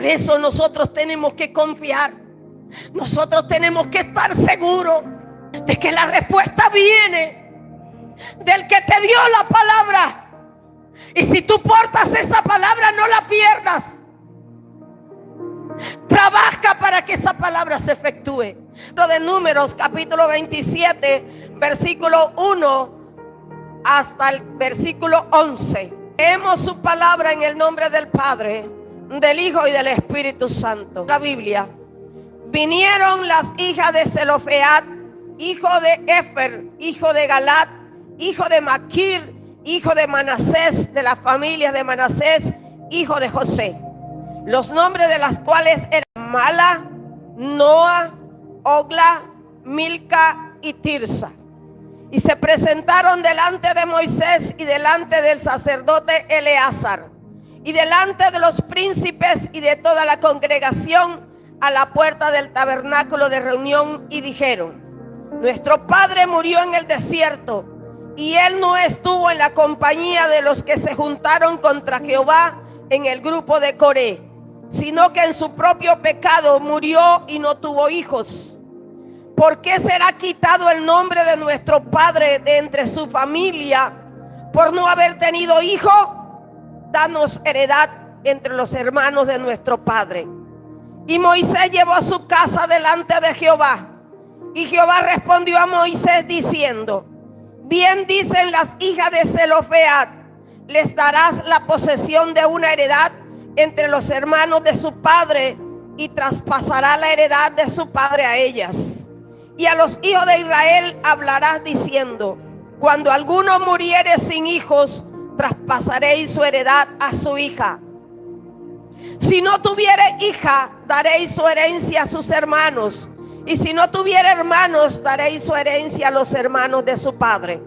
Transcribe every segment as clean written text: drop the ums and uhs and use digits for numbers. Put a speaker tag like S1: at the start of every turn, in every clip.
S1: Por eso nosotros tenemos que confiar. Nosotros tenemos que estar seguros de que la respuesta viene del que te dio la palabra. Y si tú portas esa palabra, no la pierdas. Trabaja para que esa palabra se efectúe. Lo de Números, capítulo 27, versículo 1 hasta el versículo 11. Leemos su palabra en el nombre del Padre, del Hijo y del Espíritu Santo. La Biblia. Vinieron las hijas de Zelofead, hijo de Efer, hijo de Galat, hijo de Maquir, hijo de Manasés, de la familia de Manasés, hijo de José. Los nombres de las cuales eran Mala, Noa, Ogla, Milca y Tirsa. Y se presentaron delante de Moisés y delante del sacerdote Eleazar y delante de los príncipes y de toda la congregación a la puerta del tabernáculo de reunión, y dijeron: nuestro padre murió en el desierto, y él no estuvo en la compañía de los que se juntaron contra Jehová en el grupo de Coré, sino que en su propio pecado murió y no tuvo hijos. ¿Por qué será quitado el nombre de nuestro padre de entre su familia por no haber tenido hijo? Danos heredad entre los hermanos de nuestro padre. Y Moisés llevó su casa delante de Jehová. Y Jehová respondió a Moisés diciendo: bien dicen las hijas de Zelofead, les darás la posesión de una heredad entre los hermanos de su padre, y traspasará la heredad de su padre a ellas. Y a los hijos de Israel hablarás diciendo: cuando alguno muriere sin hijos, traspasaréis su heredad a su hija. Si no tuviere hija, daréis su herencia a sus hermanos. Y si no tuviere hermanos, daréis su herencia a los hermanos de su padre.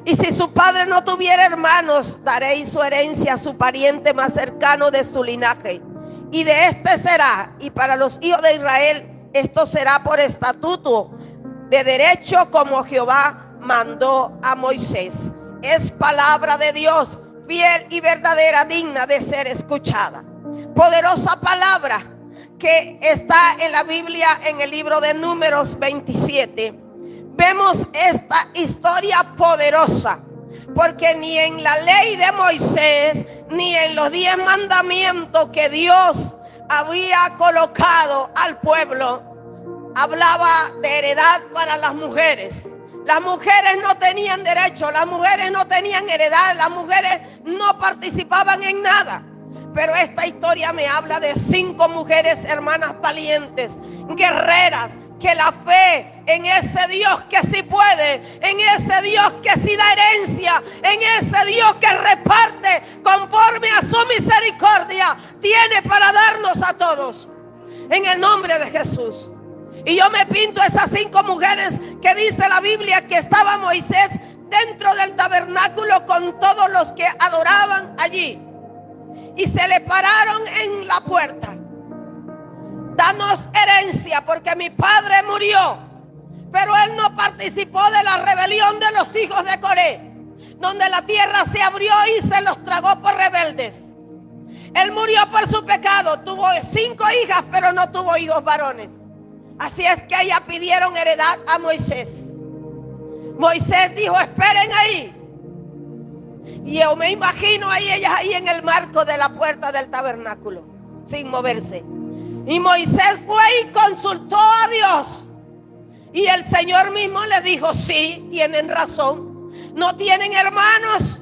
S1: Y si su padre no tuviera hermanos, daréis su herencia a su pariente más cercano de su linaje. Y de este será, y para los hijos de Israel, esto será por estatuto de derecho, como Jehová mandó a Moisés. Es palabra de Dios, fiel y verdadera, digna de ser escuchada. Poderosa palabra que está en la Biblia, en el libro de Números 27. Vemos esta historia poderosa, porque ni en la ley de Moisés, ni en los 10 mandamientos que Dios había colocado al pueblo, hablaba de heredad para las mujeres. Las mujeres no tenían derecho, las mujeres no tenían heredad, las mujeres no participaban en nada. Pero esta historia me habla de 5 mujeres hermanas valientes, guerreras, que la fe en ese Dios que sí puede, en ese Dios que sí da herencia, en ese Dios que reparte conforme a su misericordia, tiene para darnos a todos. En el nombre de Jesús. Y yo me pinto esas 5 mujeres que dice la Biblia que estaba Moisés dentro del tabernáculo con todos los que adoraban allí. Y se le pararon en la puerta: danos herencia porque mi padre murió. Pero él no participó de la rebelión de los hijos de Coré, donde la tierra se abrió y se los tragó por rebeldes. Él murió por su pecado. Tuvo 5 hijas, pero no tuvo hijos varones. Así es que ellas pidieron heredad a Moisés. Moisés dijo: esperen ahí. Y yo me imagino a ellas ahí en el marco de la puerta del tabernáculo, sin moverse. Y Moisés fue y consultó a Dios. Y el Señor mismo le dijo: sí, tienen razón. No tienen hermanos,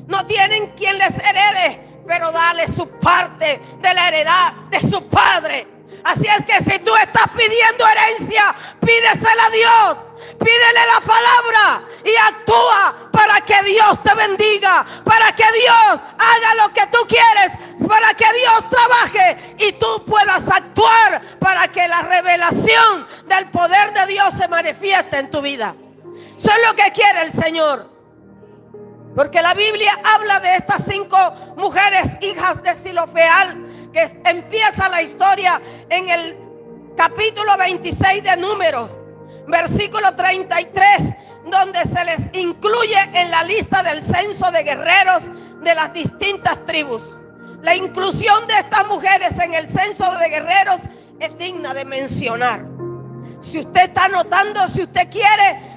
S1: no tienen quien les herede, pero dale su parte de la heredad de su padre. Así es que si tú estás pidiendo herencia, pídesela a Dios. Pídele la palabra y actúa para que Dios te bendiga, para que Dios haga lo que tú quieres, para que Dios trabaje y tú puedas actuar para que la revelación del poder de Dios se manifieste en tu vida. Eso es lo que quiere el Señor. Porque la Biblia habla de estas 5 mujeres hijas de Zelofead, que empieza la historia en el capítulo 26 de Números, versículo 33, donde se les incluye en la lista del censo de guerreros de las distintas tribus. La inclusión de estas mujeres en el censo de guerreros es digna de mencionar. Si usted está anotando, si usted quiere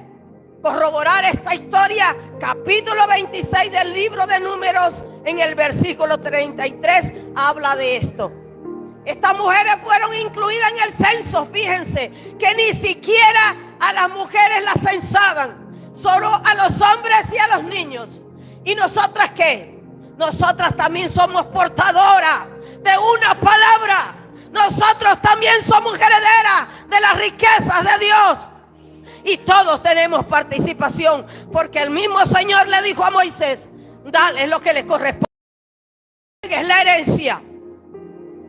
S1: corroborar esta historia, capítulo 26 del libro de Números, en el versículo 33, habla de esto. Estas mujeres fueron incluidas en el censo. Fíjense que ni siquiera a las mujeres las censaban, solo a los hombres y a los niños. ¿Y nosotras qué? Nosotras también somos portadoras de una palabra. Nosotros también somos herederas de las riquezas de Dios. Y todos tenemos participación, porque el mismo Señor le dijo a Moisés: dale lo que le corresponde, es la herencia.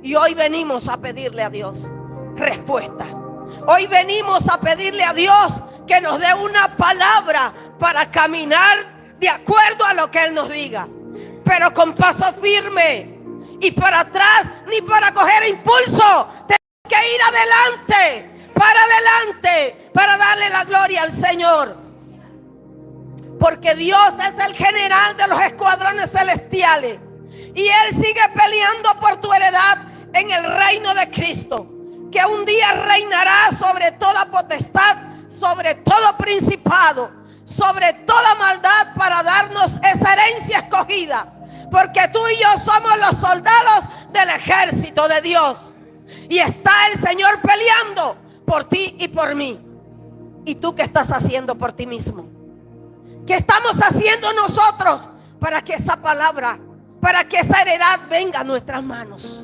S1: Y hoy venimos a pedirle a Dios respuesta. Hoy venimos a pedirle a Dios que nos dé una palabra para caminar de acuerdo a lo que Él nos diga, pero con paso firme, y para atrás ni para coger impulso. Tenemos que ir adelante, para darle la gloria al Señor, porque Dios es el general de los escuadrones celestiales y Él sigue peleando por tu heredad en el reino de Cristo, que un día reinará sobre toda potestad, sobre todo principado, sobre toda maldad, para darnos esa herencia escogida, porque tú y yo somos los soldados del ejército de Dios, y está el Señor peleando por ti y por mí. ¿Y tú qué estás haciendo por ti mismo? ¿Qué estamos haciendo nosotros para que esa palabra, para que esa heredad venga a nuestras manos?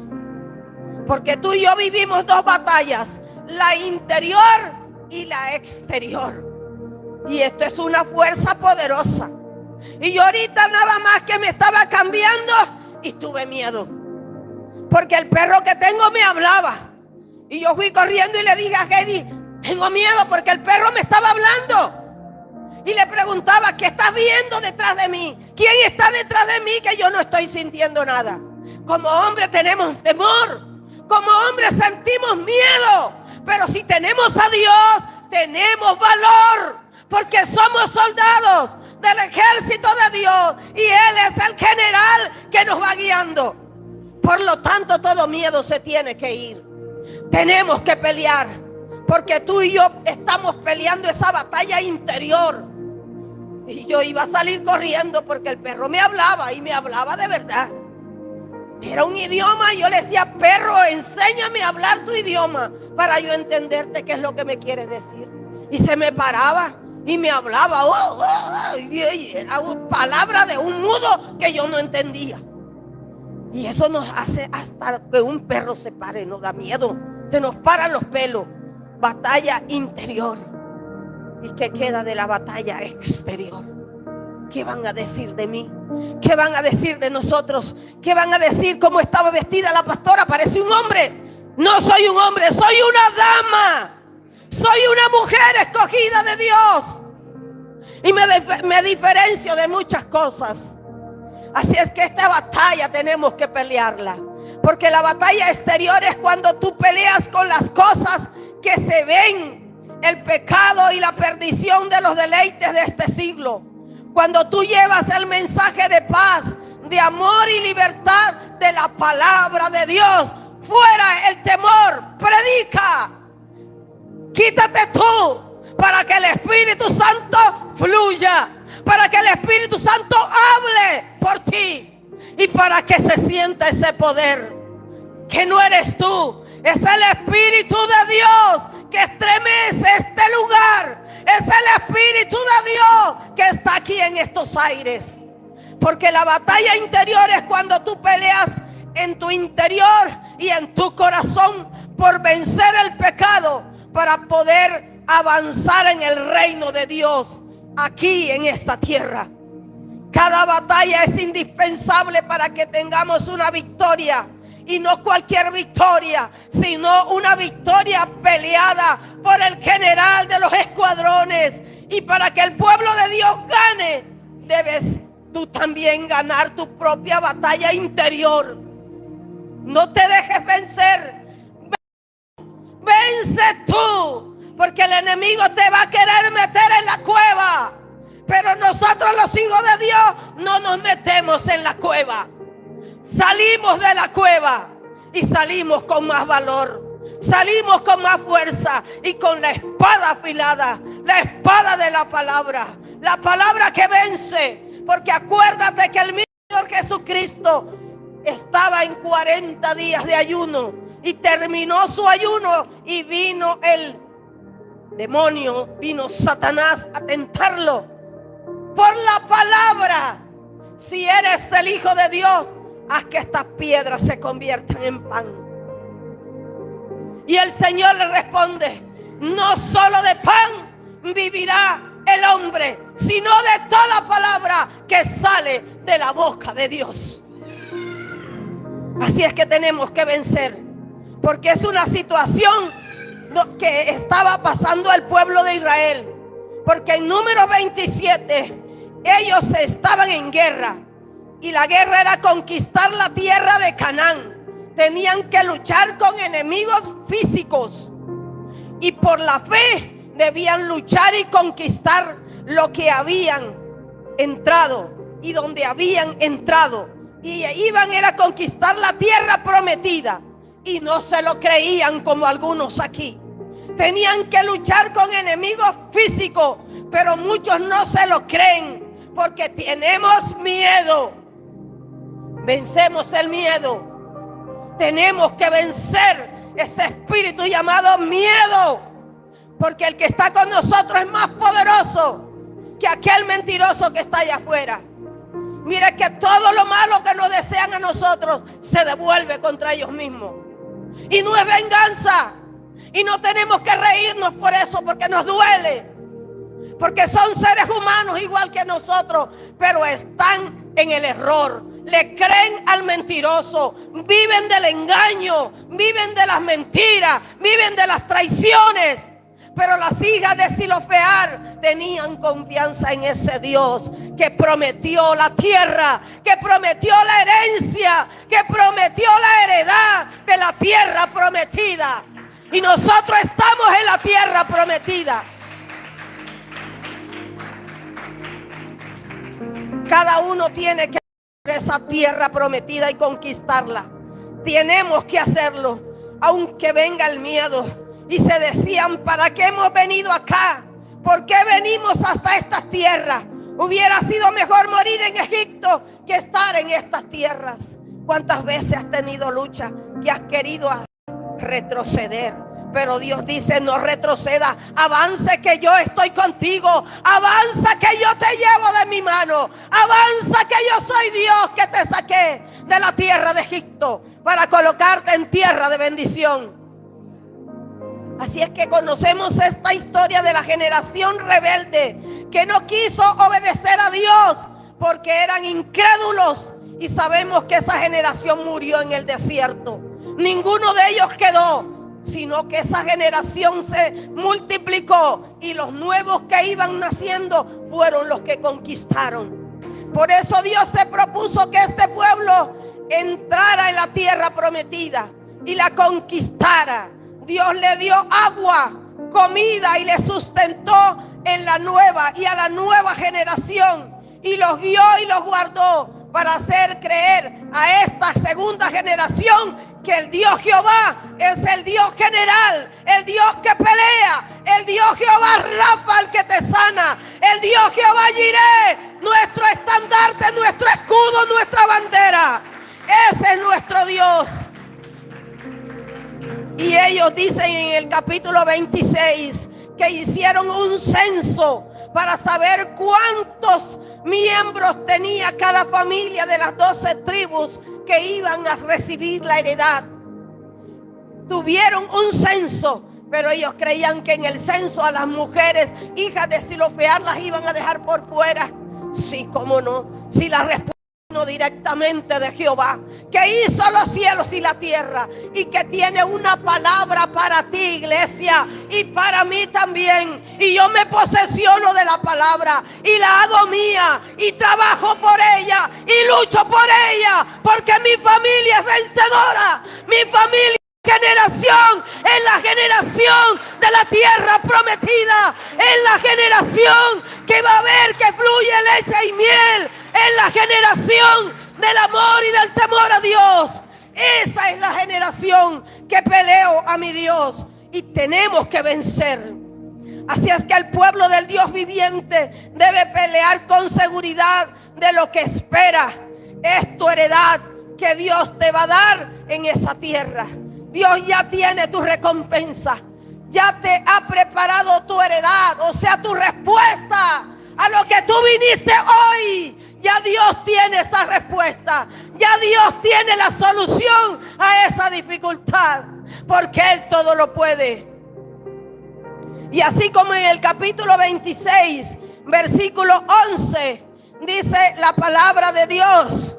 S1: Porque tú y yo vivimos dos batallas, la interior y la exterior. Y esto es una fuerza poderosa. Y yo ahorita nada más que me estaba cambiando y tuve miedo, porque el perro que tengo me hablaba. Y yo fui corriendo y le dije a Heidi: tengo miedo porque el perro me estaba hablando. Y le preguntaba: ¿qué estás viendo detrás de mí? ¿Quién está detrás de mí que yo no estoy sintiendo nada? Como hombres tenemos temor, como hombres sentimos miedo, pero si tenemos a Dios, tenemos valor, porque somos soldados del ejército de Dios y Él es el general que nos va guiando. Por lo tanto, todo miedo se tiene que ir. Tenemos que pelear, porque tú y yo estamos peleando esa batalla interior. Y yo iba a salir corriendo porque el perro me hablaba, y me hablaba de verdad. Era un idioma y yo le decía: perro, enséñame a hablar tu idioma para yo entenderte qué es lo que me quieres decir. Y se me paraba y me hablaba, y era una palabra de un mudo que yo no entendía. Y eso nos hace hasta que un perro se pare, nos da miedo, se nos paran los pelos. Batalla interior. ¿Y qué queda de la batalla exterior? ¿Qué van a decir de mí? ¿Qué van a decir de nosotros? ¿Qué van a decir cómo estaba vestida la pastora? Parece un hombre. No soy un hombre, soy una dama. Soy una mujer escogida de Dios. Y me diferencio de muchas cosas. Así es que esta batalla tenemos que pelearla. Porque la batalla exterior es cuando tú peleas con las cosas que se ven, el pecado y la perdición de los deleites de este siglo. Cuando tú llevas el mensaje de paz, de amor y libertad de la palabra de Dios, fuera el temor, predica. Quítate tú para que el Espíritu Santo fluya, para que el Espíritu Santo hable por ti y para que se sienta ese poder, que no eres tú, es el Espíritu de Dios que estremece este lugar. Es el Espíritu de Dios que está aquí en estos aires. Porque la batalla interior es cuando tú peleas en tu interior y en tu corazón por vencer el pecado, para poder avanzar en el reino de Dios aquí en esta tierra. Cada batalla es indispensable para que tengamos una victoria, y no cualquier victoria, sino una victoria peleada por el general de los escuadrones. Y para que el pueblo de Dios gane, debes tú también ganar tu propia batalla interior. No te dejes vencer. Vence tú, porque el enemigo te va a querer meter en la cueva, pero nosotros los hijos de Dios no nos metemos en la cueva. Salimos de la cueva y salimos con más valor. Salimos con más fuerza y con la espada afilada, la espada de la palabra que vence. Porque acuérdate que el mismo Señor Jesucristo estaba en 40 días de ayuno y terminó su ayuno y vino el demonio, vino Satanás a tentarlo por la palabra. Si eres el Hijo de Dios, haz que estas piedras se conviertan en pan. Y el Señor le responde: no solo de pan vivirá el hombre, sino de toda palabra que sale de la boca de Dios. Así es que tenemos que vencer, porque es una situación que estaba pasando al pueblo de Israel. Porque en Números 27 ellos estaban en guerra, y la guerra era conquistar la tierra de Canaán. Tenían que luchar con enemigos físicos, y por la fe debían luchar y conquistar lo que habían entrado y donde habían entrado. Y iban a conquistar la tierra prometida, y no se lo creían como algunos aquí. Tenían que luchar con enemigos físicos, pero muchos no se lo creen porque tenemos miedo. Vencemos el miedo. Tenemos que vencer ese espíritu llamado miedo, porque el que está con nosotros es más poderoso que aquel mentiroso que está allá afuera. Mire que todo lo malo que nos desean a nosotros se devuelve contra ellos mismos. Y no es venganza. Y no tenemos que reírnos por eso, porque nos duele. Porque son seres humanos igual que nosotros, pero están en el error. Le creen al mentiroso, viven del engaño, viven de las mentiras, viven de las traiciones. Pero las hijas de Zelofehad tenían confianza en ese Dios que prometió la tierra, que prometió la herencia, que prometió la heredad de la tierra prometida. Y nosotros estamos en la tierra prometida. Cada uno tiene que esa tierra prometida y conquistarla. Tenemos que hacerlo, aunque venga el miedo. Y se decían: ¿para qué hemos venido acá? ¿Por qué venimos hasta estas tierras? Hubiera sido mejor morir en Egipto que estar en estas tierras. ¿Cuántas veces has tenido lucha que has querido retroceder? Pero Dios dice: no retroceda, avance que yo estoy contigo, avanza que yo te llevo de mi mano, avanza que yo soy Dios que te saqué de la tierra de Egipto para colocarte en tierra de bendición. Así es que conocemos esta historia de la generación rebelde que no quiso obedecer a Dios porque eran incrédulos, y sabemos que esa generación murió en el desierto. Ninguno de ellos quedó, sino que esa generación se multiplicó y los nuevos que iban naciendo fueron los que conquistaron. Por eso Dios se propuso que este pueblo entrara en la tierra prometida y la conquistara. Dios le dio agua, comida y le sustentó en la nueva y a la nueva generación, y los guió y los guardó para hacer creer a esta segunda generación que el Dios Jehová es el Dios general, el Dios que pelea, el Dios Jehová Rafa, el que te sana, el Dios Jehová Jireh, nuestro estandarte, nuestro escudo, nuestra bandera. Ese es nuestro Dios. Y ellos dicen en el capítulo 26 que hicieron un censo para saber cuántos miembros tenía cada familia de las 12 tribus que iban a recibir la heredad. Tuvieron un censo, pero ellos creían que en el censo a las mujeres hijas de Zelofehad las iban a dejar por fuera. Sí, cómo no, si la respuesta vino directamente de Jehová, que hizo los cielos y la tierra, y que tiene una palabra para ti, iglesia, y para mí también. Y yo me posesiono de la palabra y la hago mía, y trabajo por ella y lucho por ella, porque mi familia es vencedora. Mi familia generación es la generación de la tierra prometida, es la generación que va a ver que fluye leche y miel, es la generación del amor y del temor a Dios. Esa es la generación que peleo a mi Dios y tenemos que vencer. Así es que el pueblo del Dios viviente debe pelear con seguridad de lo que espera. Es tu heredad que Dios te va a dar en esa tierra. Dios ya tiene tu recompensa. Ya te ha preparado tu heredad, o sea, tu respuesta a lo que tú viniste hoy. Ya Dios tiene esa respuesta. Ya Dios tiene la solución a esa dificultad, porque Él todo lo puede. Y así como en el capítulo 26, versículo 11, dice la palabra de Dios.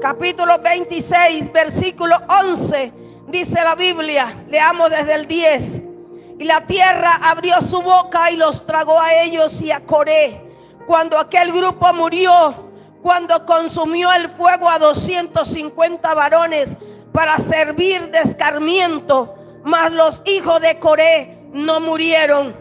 S1: Capítulo 26, versículo 11, dice la Biblia, leamos desde el 10. Y la tierra abrió su boca y los tragó a ellos y a Coré. Cuando aquel grupo murió, cuando consumió el fuego a 250 varones para servir de escarmiento, mas los hijos de Coré no murieron.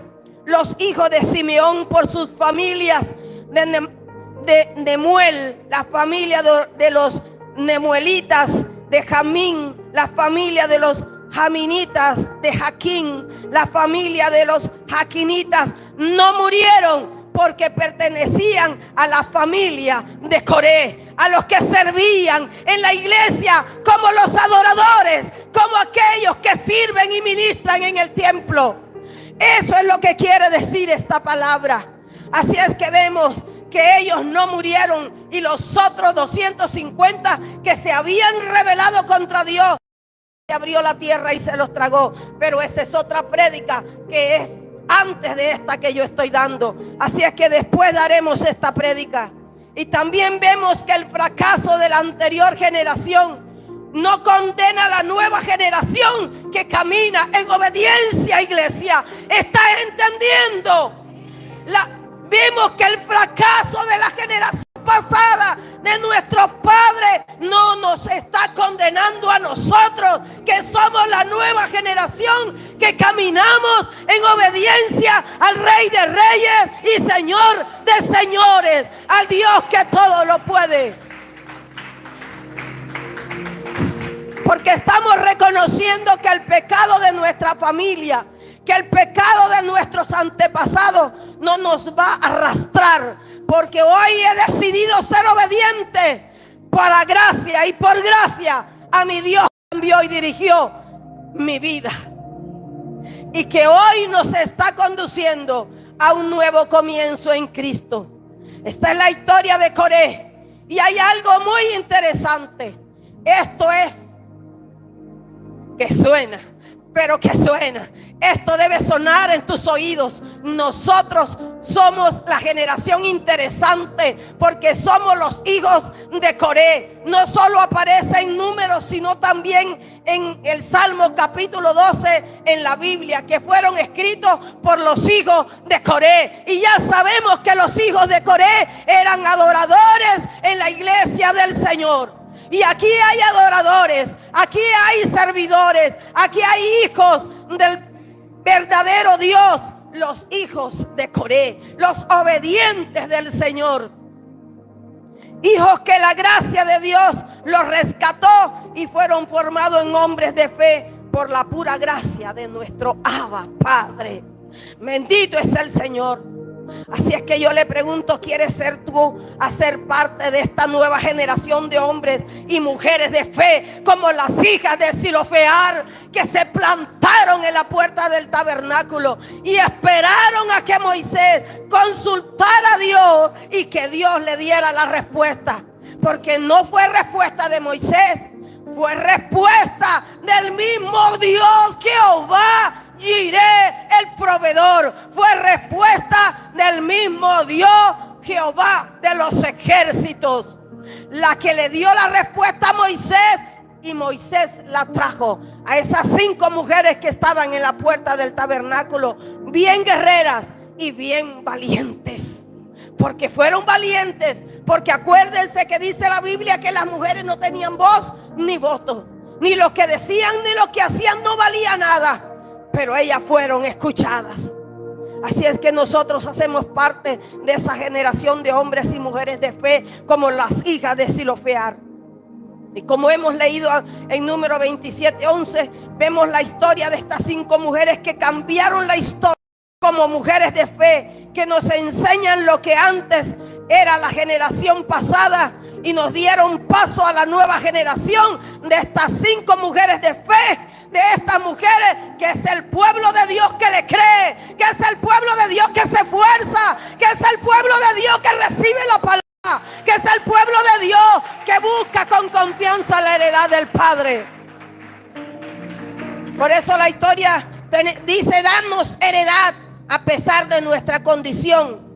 S1: Los hijos de Simeón por sus familias, de Nemuel, la familia de los nemuelitas, de Jamín, la familia de los jaminitas, de Jaquín, la familia de los jaquinitas, no murieron porque pertenecían a la familia de Coré, a los que servían en la iglesia como los adoradores, como aquellos que sirven y ministran en el templo. Eso es lo que quiere decir esta palabra. Así es que vemos que ellos no murieron y los otros 250 que se habían rebelado contra Dios, se abrió la tierra y se los tragó. Pero esa es otra prédica que es antes de esta que yo estoy dando. Así es que después daremos esta prédica. Y también vemos que el fracaso de la anterior generación no condena a la nueva generación que camina en obediencia, iglesia. ¿Estás entendiendo? Vimos que el fracaso de la generación pasada de nuestros padres no nos está condenando a nosotros, que somos la nueva generación que caminamos en obediencia al Rey de Reyes y Señor de Señores, al Dios que todo lo puede. Porque estamos reconociendo que el pecado de nuestra familia, que el pecado de nuestros antepasados no nos va a arrastrar, porque hoy he decidido ser obediente para gracia, y por gracia a mi Dios cambió y dirigió mi vida, y que hoy nos está conduciendo a un nuevo comienzo en Cristo. Esta es la historia de Coré, y hay algo muy interesante. Esto es que suena, pero que suena. Esto debe sonar en tus oídos. Nosotros somos la generación interesante porque somos los hijos de Coré. No solo aparece en Números, sino también en el Salmo capítulo 12 en la Biblia, que fueron escritos por los hijos de Coré. Y ya sabemos que los hijos de Coré eran adoradores en la iglesia del Señor. Y aquí hay adoradores, aquí hay servidores, aquí hay hijos del verdadero Dios, los hijos de Coré, los obedientes del Señor. Hijos que la gracia de Dios los rescató y fueron formados en hombres de fe por la pura gracia de nuestro Abba Padre. Bendito es el Señor. Así es que yo le pregunto, ¿quieres ser tú a ser parte de esta nueva generación de hombres y mujeres de fe, como las hijas de Zelofehad, que se plantaron en la puerta del tabernáculo y esperaron a que Moisés consultara a Dios y que Dios le diera la respuesta? Porque no fue respuesta de Moisés, fue respuesta del mismo Dios, Jehová Jireh, el proveedor. Fue respuesta del mismo Dios, Jehová de los ejércitos, la que le dio la respuesta a Moisés, y Moisés la trajo a esas 5 mujeres que estaban en la puerta del tabernáculo, bien guerreras y bien valientes, porque fueron valientes. Porque acuérdense que dice la Biblia que las mujeres no tenían voz ni voto, ni lo que decían ni lo que hacían no valía nada, pero ellas fueron escuchadas. Así es que nosotros hacemos parte de esa generación de hombres y mujeres de fe, como las hijas de Zelofead. Y como hemos leído en Número 27:11, vemos la historia de estas 5 mujeres que cambiaron la historia como mujeres de fe, que nos enseñan lo que antes era la generación pasada y nos dieron paso a la nueva generación de estas 5 mujeres de fe. De estas mujeres que es el pueblo de Dios que le cree, que es el pueblo de Dios que se esfuerza, que es el pueblo de Dios que recibe la palabra, que es el pueblo de Dios que busca con confianza la heredad del Padre. Por eso la historia dice: danos heredad a pesar de nuestra condición.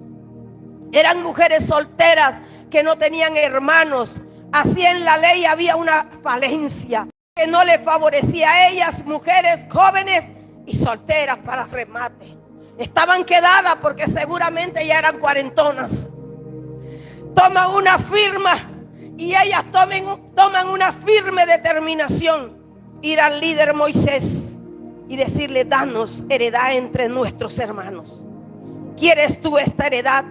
S1: Eran mujeres solteras que no tenían hermanos. Así en la ley había una falencia que no le favorecía a ellas, mujeres jóvenes y solteras para remate. Estaban quedadas porque seguramente ya eran cuarentonas. Toman una firma y ellas toman una firme determinación: ir al líder Moisés y decirle: danos heredad entre nuestros hermanos. ¿Quieres tú esta heredad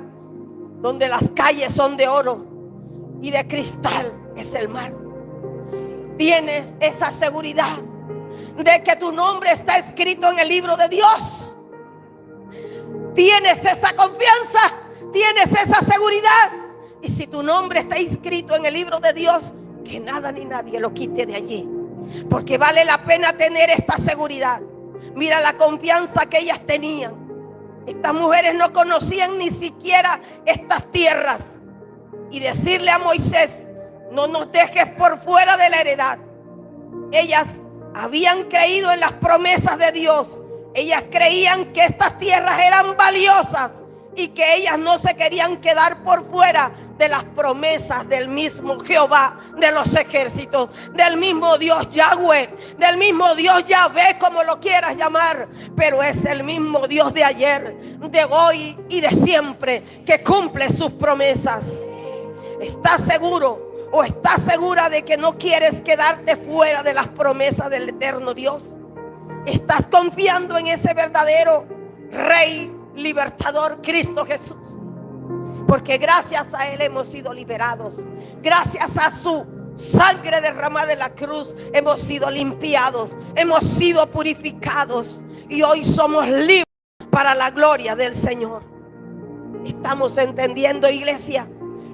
S1: donde las calles son de oro y de cristal es el mar? ¿Tienes esa seguridad de que tu nombre está escrito en el libro de Dios? ¿Tienes esa confianza? ¿Tienes esa seguridad? Y si tu nombre está inscrito en el libro de Dios, que nada ni nadie lo quite de allí, porque vale la pena tener esta seguridad. Mira la confianza que ellas tenían. Estas mujeres no conocían ni siquiera estas tierras. Y decirle a Moisés: no nos dejes por fuera de la heredad. Ellas habían creído en las promesas de Dios. Ellas creían que estas tierras eran valiosas y que ellas no se querían quedar por fuera de las promesas del mismo Jehová de los ejércitos, del mismo Dios Yahweh, del mismo Dios Yahvé, como lo quieras llamar, pero es el mismo Dios de ayer, de hoy y de siempre, que cumple sus promesas. ¿Estás seguro o estás segura de que no quieres quedarte fuera de las promesas del eterno Dios? ¿Estás confiando en ese verdadero Rey libertador, Cristo Jesús? Porque gracias a Él hemos sido liberados. Gracias a su sangre derramada en la cruz hemos sido limpiados, hemos sido purificados y hoy somos libres para la gloria del Señor. Estamos entendiendo, iglesia,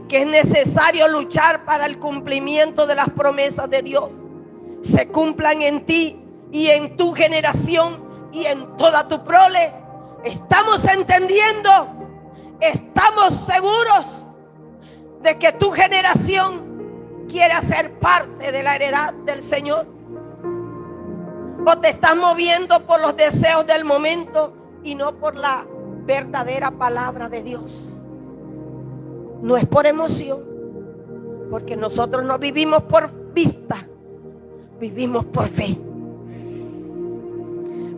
S1: que es necesario luchar para el cumplimiento de las promesas de Dios. Se cumplan en ti y en tu generación y en toda tu prole. Estamos entendiendo, estamos seguros de que tu generación quiere ser parte de la heredad del Señor. O te estás moviendo por los deseos del momento y no por la verdadera palabra de Dios. No es por emoción, porque nosotros no vivimos por vista, vivimos por fe.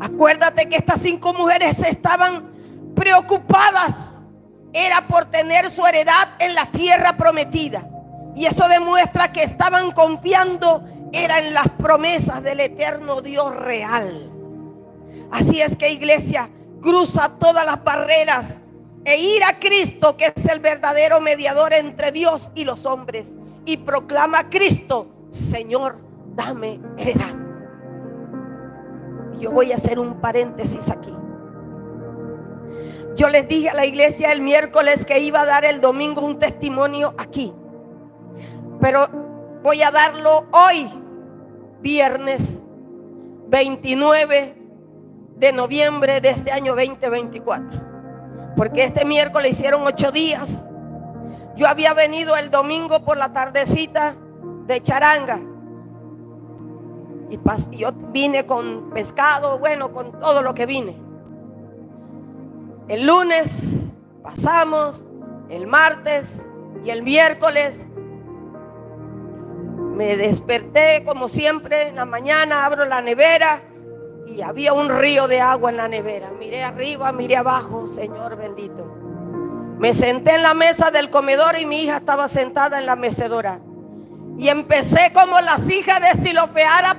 S1: Acuérdate que estas 5 mujeres estaban preocupadas, era por tener su heredad en la tierra prometida. Y eso demuestra que estaban confiando, era en las promesas del eterno Dios real. Así es que, iglesia, cruza todas las barreras e ir a Cristo, que es el verdadero mediador entre Dios y los hombres, y proclama a Cristo: Señor, dame heredad. Y yo voy a hacer un paréntesis aquí. Yo les dije a la iglesia el miércoles que iba a dar el domingo un testimonio aquí, pero voy a darlo hoy, viernes 29 de noviembre de este año 2024. Porque este miércoles hicieron 8 días. Yo había venido el domingo por la tardecita de Charanga. Y yo vine con pescado, bueno, con todo lo que vine. El lunes pasamos, el martes y el miércoles. Me desperté como siempre en la mañana, abro la nevera y había un río de agua en la nevera. Miré arriba, miré abajo, Señor bendito. Me senté en la mesa del comedor y mi hija estaba sentada en la mecedora. Y empecé como las hijas de Zelofead a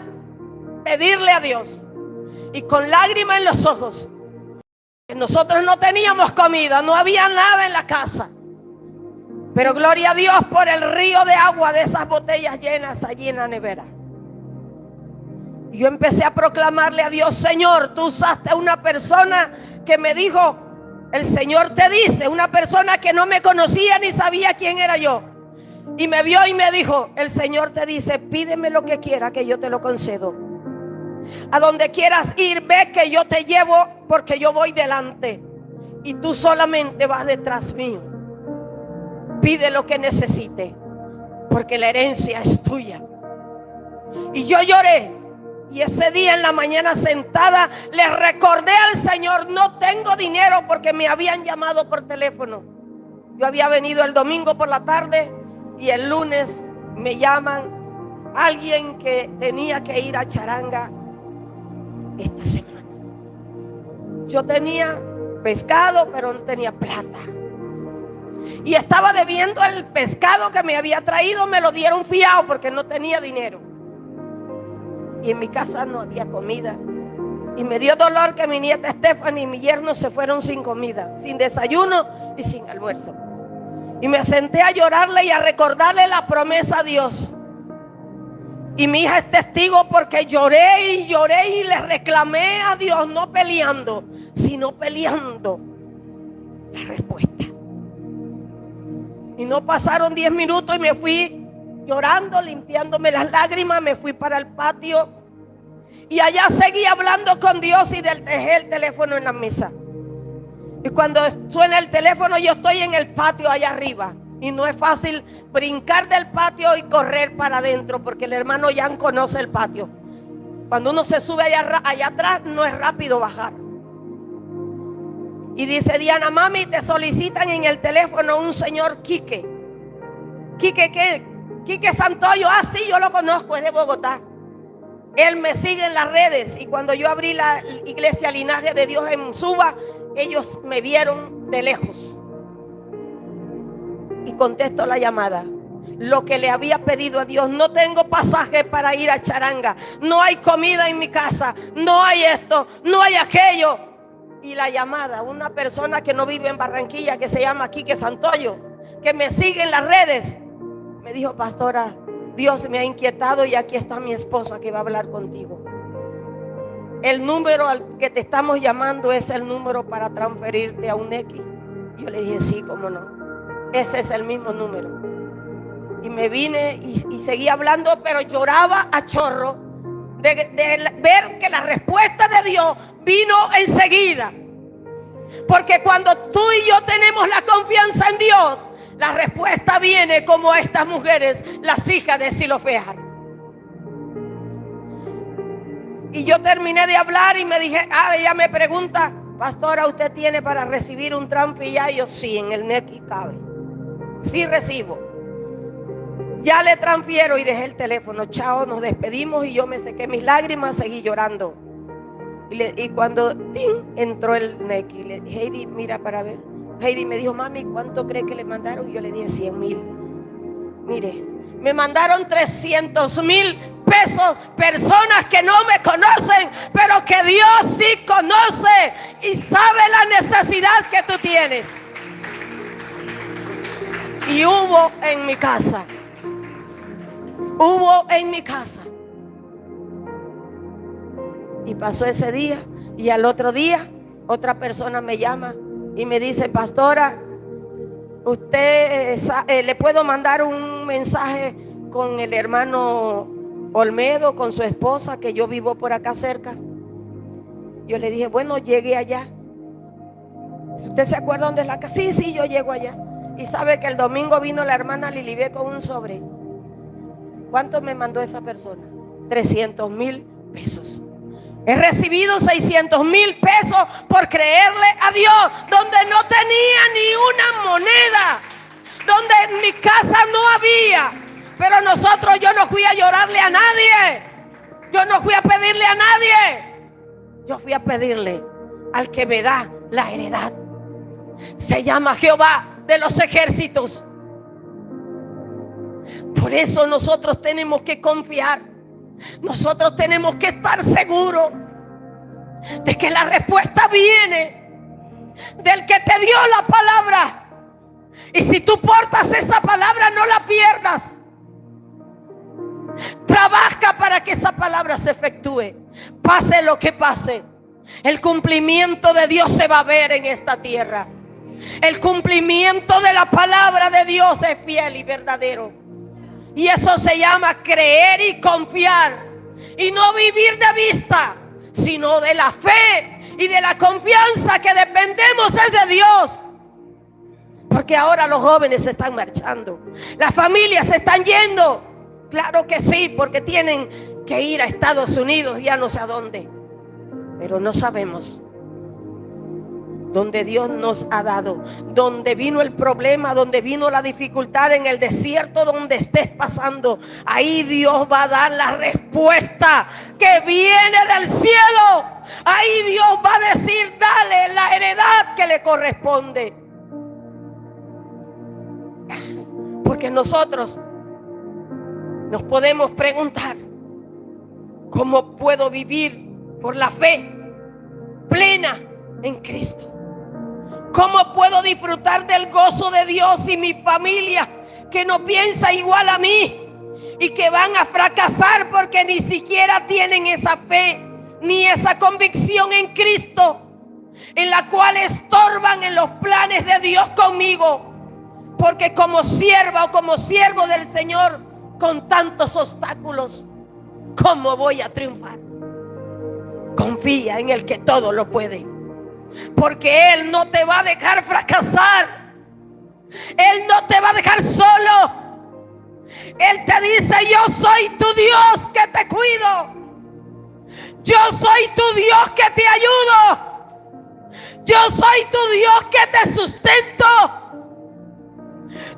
S1: pedirle a Dios. Y con lágrimas en los ojos, Nosotros no teníamos comida, no había nada en la casa. Pero gloria a Dios por el río de agua de esas botellas llenas allí en la nevera. Y yo empecé a proclamarle a Dios: Señor, tú usaste a una persona que me dijo, el Señor te dice, una persona que no me conocía ni sabía quién era yo. Y me vio y me dijo: el Señor te dice, pídeme lo que quiera que yo te lo concedo. A donde quieras ir, ve que yo te llevo, porque yo voy delante y tú solamente vas detrás mío. Pide lo que necesite, porque la herencia es tuya. Y yo lloré. Y ese día en la mañana sentada le recordé al Señor: no tengo dinero, porque me habían llamado por teléfono. Yo había venido el domingo por la tarde y el lunes me llaman alguien que tenía que ir a Charanga esta semana. Yo tenía pescado, pero no tenía plata. Y estaba debiendo el pescado que me había traído, me lo dieron fiado porque no tenía dinero. Y en mi casa no había comida. Y me dio dolor que mi nieta Stephanie y mi yerno se fueron sin comida, sin desayuno y sin almuerzo. Y me senté a llorarle y a recordarle la promesa a Dios. Y mi hija es testigo, porque lloré y lloré y le reclamé a Dios, no peleando, sino peleando la respuesta. Y no pasaron 10 minutos y me fui llorando, limpiándome las lágrimas. Me fui para el patio y allá seguí hablando con Dios y dejé el teléfono en la mesa. Y cuando suena el teléfono, yo estoy en el patio allá arriba. Y no es fácil brincar del patio y correr para adentro, porque el hermano Jan conoce el patio. Cuando uno se sube allá atrás, no es rápido bajar. Y dice Diana: mami, te solicitan en el teléfono un señor Quique. ¿Quique qué? Quique Santoyo. Ah, sí, yo lo conozco, es de Bogotá. Él me sigue en las redes. Y cuando yo abrí la iglesia Linaje de Dios en Suba, ellos me vieron de lejos. Y contesto la llamada. Lo que le había pedido a Dios: no tengo pasaje para ir a Charanga, no hay comida en mi casa, no hay esto, no hay aquello. Y la llamada, una persona que no vive en Barranquilla, que se llama Quique Santoyo, que me sigue en las redes, me dijo: pastora, Dios me ha inquietado y aquí está mi esposa que va a hablar contigo. El número al que te estamos llamando es el número para transferirte a un X. Yo le dije: sí, cómo no, ese es el mismo número. Y me vine y seguí hablando, pero lloraba a chorro de ver que la respuesta de Dios vino enseguida. Porque cuando tú y yo tenemos la confianza en Dios, la respuesta viene como a estas mujeres, las hijas de Zelofehad. Y yo terminé de hablar y me dije, ella me pregunta: pastora, ¿usted tiene para recibir un transfer? Y yo: sí, en el NEC cabe. Sí recibo. Ya le transfiero y dejé el teléfono. Chao, nos despedimos y yo me sequé mis lágrimas, seguí llorando. Y cuando entró el NEC, y le dije: Heidi, mira para ver. Heidi me dijo: mami, ¿cuánto cree que le mandaron? Y yo le dije: 100,000. Mire, me mandaron 300,000 pesos, personas que no me conocen, pero que Dios sí conoce y sabe la necesidad que tú tienes. Y hubo en mi casa. Y pasó ese día, y al otro día otra persona me llama y me dice: pastora, usted le puedo mandar un mensaje con el hermano Olmedo, con su esposa, que yo vivo por acá cerca. Yo le dije: bueno, llegué allá. ¿Usted se acuerda dónde es la casa? Sí, yo llego allá. Y sabe que el domingo vino la hermana Lilibé con un sobre. ¿Cuánto me mandó esa persona? 300,000 pesos. He recibido 600,000 pesos por creerle a Dios, donde no tenía ni una moneda, donde en mi casa no había. Pero yo no fui a llorarle a nadie, yo no fui a pedirle a nadie, yo fui a pedirle al que me da la heredad. Se llama Jehová de los ejércitos. Por eso nosotros tenemos que confiar. Nosotros tenemos que estar seguros de que la respuesta viene. del que te dio la palabra. Y si tú portas esa palabra, no la pierdas. Trabaja para que esa palabra se efectúe. Pase lo que pase, el cumplimiento de Dios se va a ver en esta tierra. El cumplimiento de la palabra de Dios es fiel y verdadero. Y eso se llama creer y confiar. Y no vivir de vista, sino de la fe y de la confianza que dependemos es de Dios. Porque ahora los jóvenes se están marchando, las familias se están yendo. Claro que sí, porque tienen que ir a Estados Unidos, ya no sé a dónde. Pero no sabemos donde Dios nos ha dado, donde vino el problema, donde vino la dificultad, en el desierto donde estés pasando. Ahí Dios va a dar la respuesta que viene del cielo. Ahí Dios va a decir: dale la heredad que le corresponde. Porque nosotros nos podemos preguntar: ¿cómo puedo vivir por la fe plena en Cristo? ¿Cómo puedo disfrutar del gozo de Dios y mi familia que no piensa igual a mí y que van a fracasar porque ni siquiera tienen esa fe ni esa convicción en Cristo, en la cual estorban en los planes de Dios conmigo? Porque como sierva o como siervo del Señor, con tantos obstáculos, ¿cómo voy a triunfar? Confía en el que todo lo puede, porque Él no te va a dejar fracasar. Él no te va a dejar solo. Él te dice: yo soy tu Dios que te cuido. Yo soy tu Dios que te ayudo. Yo soy tu Dios que te sustento.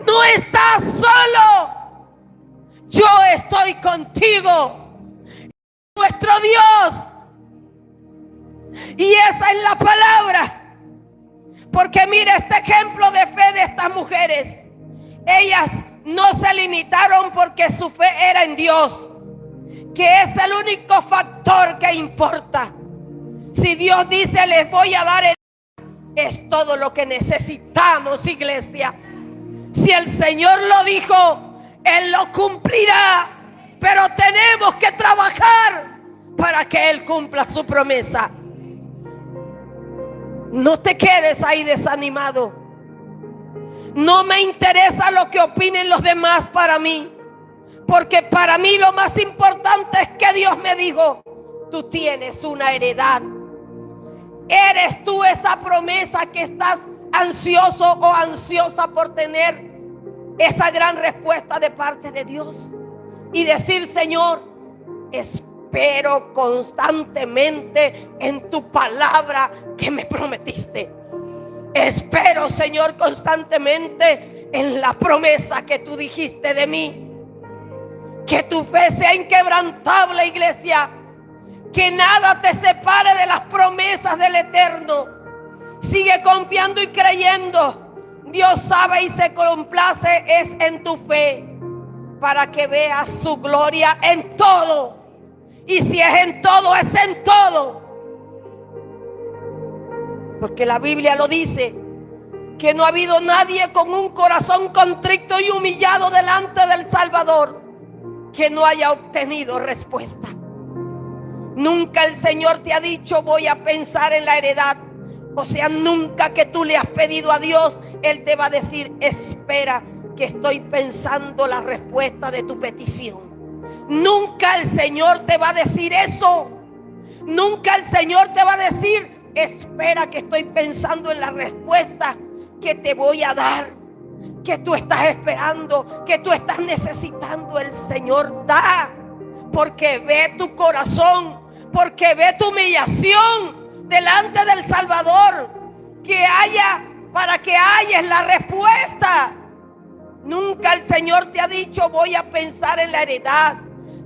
S1: No estás solo. Yo estoy contigo. Nuestro Dios. Y esa es la palabra. Porque mira este ejemplo de fe de estas mujeres. Ellas no se limitaron porque su fe era en Dios, que es el único factor que importa. Si Dios dice: les voy a dar, es todo lo que necesitamos, iglesia. Si el Señor lo dijo, Él lo cumplirá. Pero tenemos que trabajar para que Él cumpla su promesa. No te quedes ahí desanimado. No me interesa lo que opinen los demás para mí, porque para mí lo más importante es que Dios me dijo: tú tienes una heredad. Eres tú esa promesa que estás ansioso o ansiosa por tener esa gran respuesta de parte de Dios y decir: Señor, espero constantemente en tu palabra que me prometiste. Espero, Señor, constantemente en la promesa que tú dijiste de mí. Que tu fe sea inquebrantable, iglesia. Que nada te separe de las promesas del Eterno. Sigue confiando y creyendo. Dios sabe y se complace es en tu fe, para que veas su gloria en todo. Y si es en todo, es en todo. Porque la Biblia lo dice, que no ha habido nadie con un corazón contrito y humillado delante del Salvador que no haya obtenido respuesta. Nunca el Señor te ha dicho: voy a pensar en la heredad. O sea, nunca que tú le has pedido a Dios, Él te va a decir: espera, que estoy pensando la respuesta de tu petición. Nunca el Señor te va a decir eso. Nunca el Señor te va a decir: espera, que estoy pensando en la respuesta que te voy a dar, que tú estás esperando, que tú estás necesitando. El Señor da, porque ve tu corazón, porque ve tu humillación delante del Salvador, que haya, para que halles la respuesta. Nunca el Señor te ha dicho: voy a pensar en la heredad.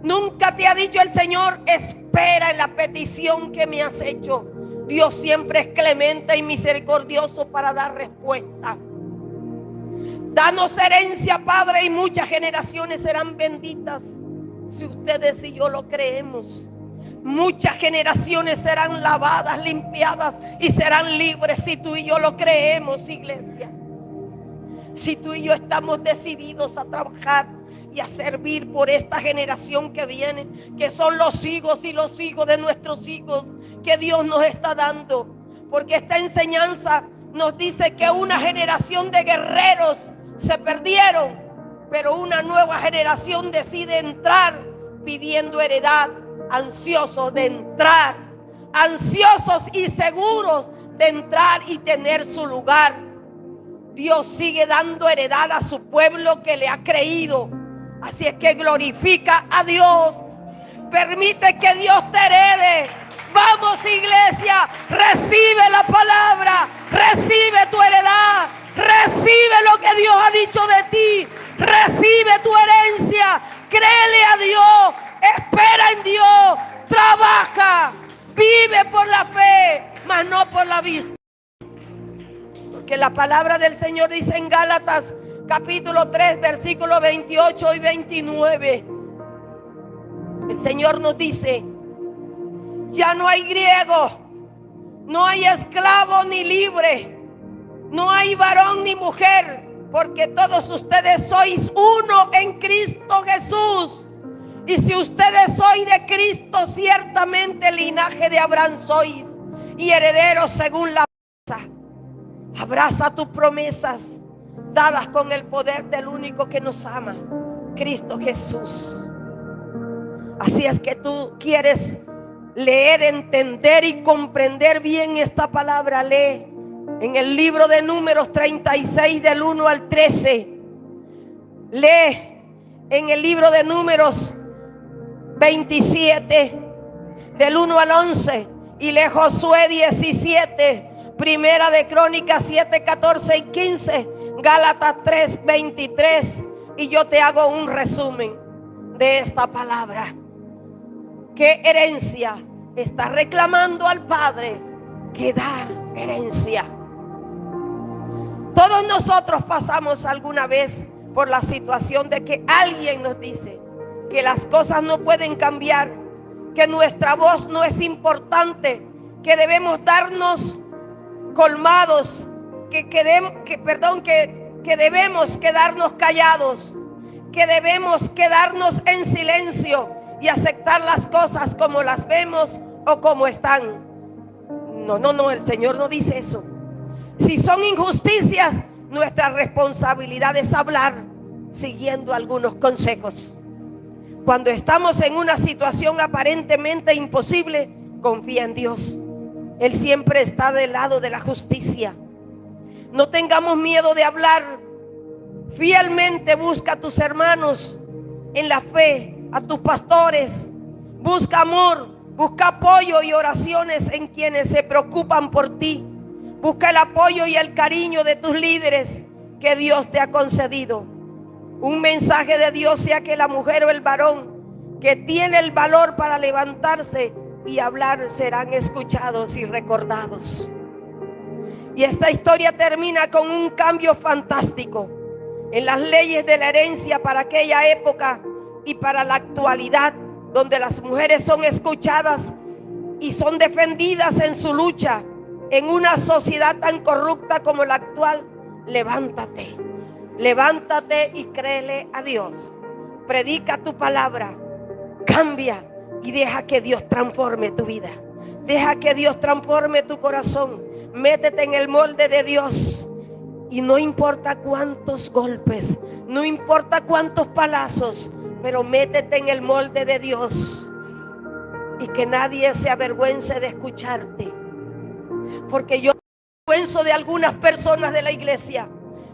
S1: Nunca te ha dicho el Señor: espera en la petición que me has hecho. Dios siempre es clemente y misericordioso para dar respuesta. Danos herencia, Padre, y muchas generaciones serán benditas si ustedes y yo lo creemos. muchas generaciones serán lavadas, limpiadas y serán libres si tú y yo lo creemos, iglesia. Si tú y yo estamos decididos a trabajar y a servir por esta generación que viene, que son los hijos y los hijos de nuestros hijos que Dios nos está dando. Porque esta enseñanza nos dice que una generación de guerreros se perdieron, pero una nueva generación decide entrar pidiendo heredad, ansiosos de entrar, ansiosos y seguros de entrar y tener su lugar. Dios sigue dando heredad a su pueblo que le ha creído. Así es que glorifica a Dios. Permite que Dios te herede. Vamos, iglesia, recibe la palabra, recibe tu heredad, recibe lo que Dios ha dicho de ti, recibe tu herencia, créele a Dios, espera en Dios, trabaja, vive por la fe, mas no por la vista. Porque la palabra del Señor dice en Gálatas capítulo 3, versículos 28 y 29. El Señor nos dice: ya no hay griego, no hay esclavo ni libre, no hay varón ni mujer, porque todos ustedes sois uno en Cristo Jesús. Y si ustedes sois de Cristo, ciertamente linaje de Abraham sois y herederos según la promesa. Abraza tus promesas dadas con el poder del único que nos ama, Cristo Jesús. Así es que tú quieres leer, entender y comprender bien esta palabra. Lee en el libro de Números 36 del 1 al 13. Lee en el libro de Números 27 del 1 al 11. Y lee Josué 17, Primera de Crónicas 7, 14 y 15, Gálatas 3, 23. Y yo te hago un resumen de esta palabra. ¿Qué herencia está reclamando al Padre que da herencia? Todos nosotros pasamos alguna vez por la situación de que alguien nos dice que las cosas no pueden cambiar, que nuestra voz no es importante, que debemos darnos colmados, que debemos quedarnos callados, que debemos quedarnos en silencio y aceptar las cosas como las vemos o como están. No, el Señor no dice eso. Si son injusticias, nuestra responsabilidad es hablar siguiendo algunos consejos. Cuando estamos en una situación aparentemente imposible, confía en Dios. Él siempre está del lado de la justicia. No tengamos miedo de hablar. Fielmente busca a tus hermanos en la fe, a tus pastores. Busca amor, busca apoyo y oraciones en quienes se preocupan por ti. Busca el apoyo y el cariño de tus líderes que Dios te ha concedido. Un mensaje de Dios sea que la mujer o el varón que tiene el valor para levantarse y hablar serán escuchados y recordados. Y esta historia termina con un cambio fantástico en las leyes de la herencia para aquella época y para la actualidad, donde las mujeres son escuchadas y son defendidas en su lucha. En una sociedad tan corrupta como la actual, levántate, levántate y créele a Dios. Predica tu palabra, cambia y deja que Dios transforme tu vida. Deja que Dios transforme tu corazón. Métete en el molde de Dios. Y no importa cuántos golpes, no importa cuántos palazos, pero métete en el molde de Dios. Y que nadie se avergüence de escucharte. Porque yo me avergüenzo de algunas personas de la iglesia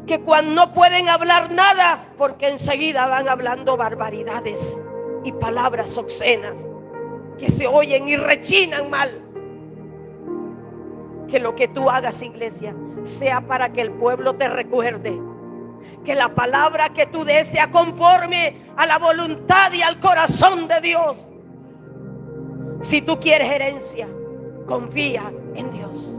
S1: que cuando no pueden hablar nada, porque enseguida van hablando barbaridades y palabras obscenas que se oyen y rechinan mal. Que lo que tú hagas, iglesia, sea para que el pueblo te recuerde. Que la palabra que tú des sea conforme a la voluntad y al corazón de Dios. Si tú quieres herencia, confía en Dios.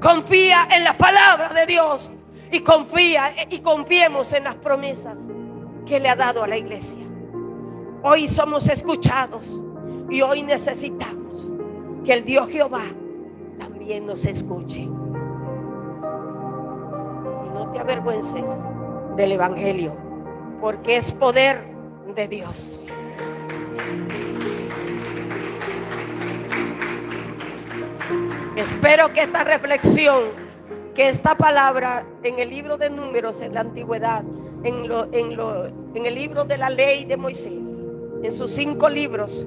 S1: Confía en la palabra de Dios. Y confiemos en las promesas que le ha dado a la iglesia. Hoy somos escuchados. Y hoy necesitamos que el Dios Jehová también nos escuche. Y no te avergüences del Evangelio, porque es poder de Dios. Espero que esta reflexión, que esta palabra en el libro de Números, en la antigüedad, en el libro de la ley de Moisés, en sus 5 libros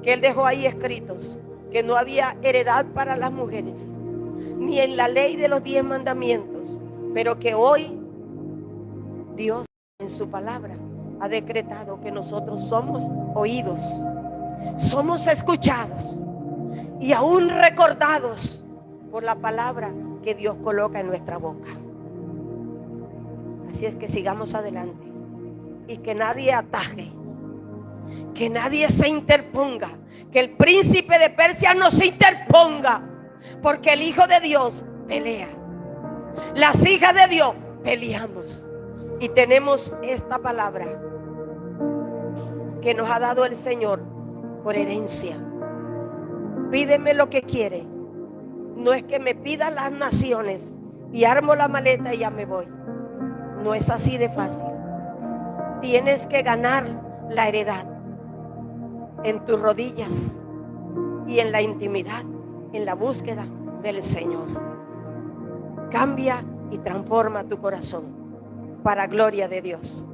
S1: que él dejó ahí escritos, que no había heredad para las mujeres, ni en la ley de los 10 mandamientos, pero que hoy Dios en su palabra ha decretado que nosotros somos oídos, somos escuchados y aún recordados por la palabra que Dios coloca en nuestra boca. Así es que sigamos adelante y que nadie ataje, que nadie se interponga, que el príncipe de Persia no se interponga, porque el Hijo de Dios pelea, las hijas de Dios peleamos y tenemos esta palabra que nos ha dado el Señor por herencia. Pídeme lo que quiere. No es que me pida las naciones y armo la maleta y ya me voy. No es así de fácil. Tienes que ganar la heredad en tus rodillas y en la intimidad, en la búsqueda del Señor. Cambia y transforma tu corazón para gloria de Dios.